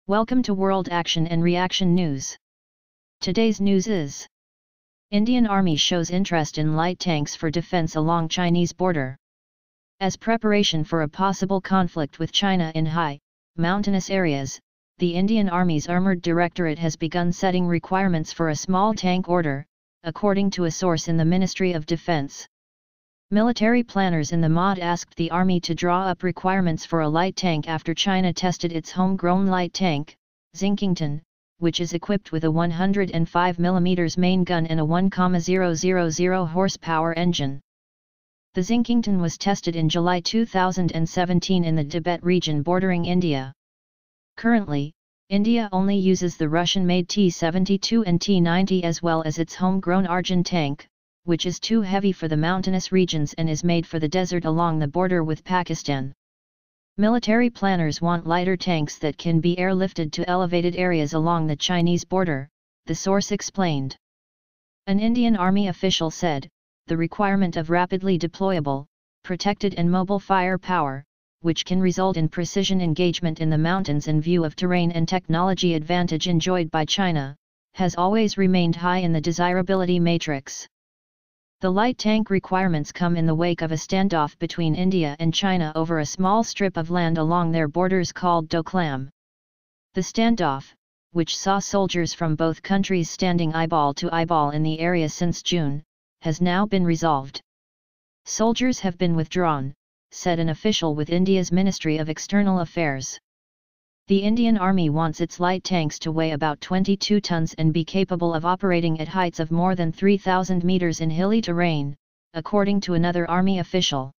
Welcome to World Action and Reaction News. Today's news is: Indian Army shows interest in light tanks for defense along Chinese border. As preparation for a possible conflict with China in high, mountainous areas, the Indian Army's Armoured Directorate has begun setting requirements for a small tank order, according to a source in the Ministry of Defense. Military planners in the MOD asked the Army to draw up requirements for a light tank after China tested its homegrown light tank, Zinkington, which is equipped with a 105mm main gun and a 1,000 horsepower engine. The Zinkington was tested in July 2017 in the Tibet region bordering India. Currently, India only uses the Russian-made T-72 and T-90 as well as its homegrown Arjun tank, which is too heavy for the mountainous regions and is made for the desert along the border with Pakistan. Military planners want lighter tanks that can be airlifted to elevated areas along the Chinese border, the source explained. An Indian Army official said, the requirement of rapidly deployable, protected and mobile firepower, which can result in precision engagement in the mountains in view of terrain and technology advantage enjoyed by China, has always remained high in the desirability matrix. The light tank requirements come in the wake of a standoff between India and China over a small strip of land along their borders called Doklam. The standoff, which saw soldiers from both countries standing eyeball to eyeball in the area since June, has now been resolved. Soldiers have been withdrawn, said an official with India's Ministry of External Affairs. The Indian Army wants its light tanks to weigh about 22 tons and be capable of operating at heights of more than 3,000 meters in hilly terrain, according to another Army official.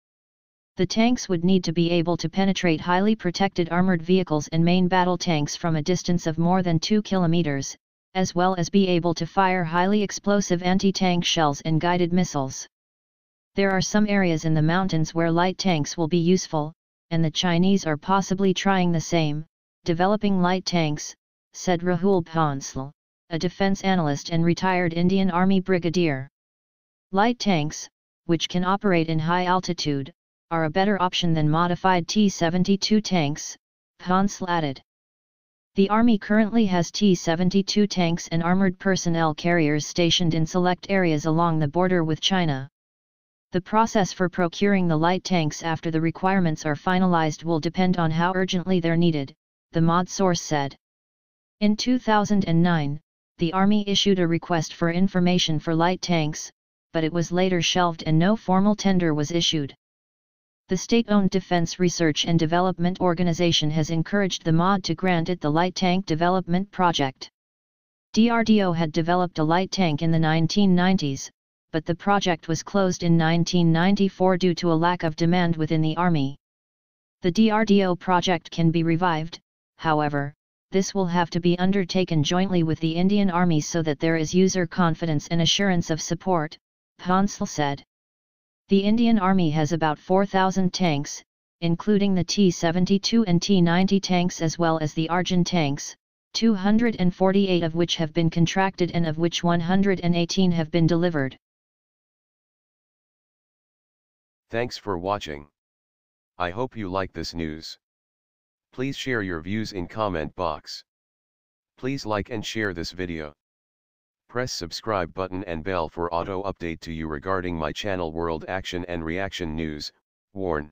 The tanks would need to be able to penetrate highly protected armored vehicles and main battle tanks from a distance of more than 2 kilometers, as well as be able to fire highly explosive anti-tank shells and guided missiles. There are some areas in the mountains where light tanks will be useful, and the Chinese are possibly trying the same, developing light tanks, said Rahul Bhansal, a defense analyst and retired Indian Army brigadier. Light tanks, which can operate in high altitude, are a better option than modified T-72 tanks, Bhansal added. The Army currently has T-72 tanks and armored personnel carriers stationed in select areas along the border with China. The process for procuring the light tanks after the requirements are finalized will depend on how urgently they're needed, the MOD source said. In 2009, the Army issued a request for information for light tanks, but it was later shelved and no formal tender was issued. The state-owned Defense Research and Development Organization has encouraged the MOD to grant it the light tank development project. DRDO had developed a light tank in the 1990s, but the project was closed in 1994 due to a lack of demand within the Army. The DRDO project can be revived, however, this will have to be undertaken jointly with the Indian Army so that there is user confidence and assurance of support, Bhansal said. The Indian Army has about 4,000 tanks, including the T-72 and T-90 tanks as well as the Arjun tanks, 248 of which have been contracted and of which 118 have been delivered. Thanks for watching. I hope you like this news. Please share your views in comment box. Please like and share this video. Press subscribe button and bell for auto update to you regarding my channel World Action and Reaction News, WARN.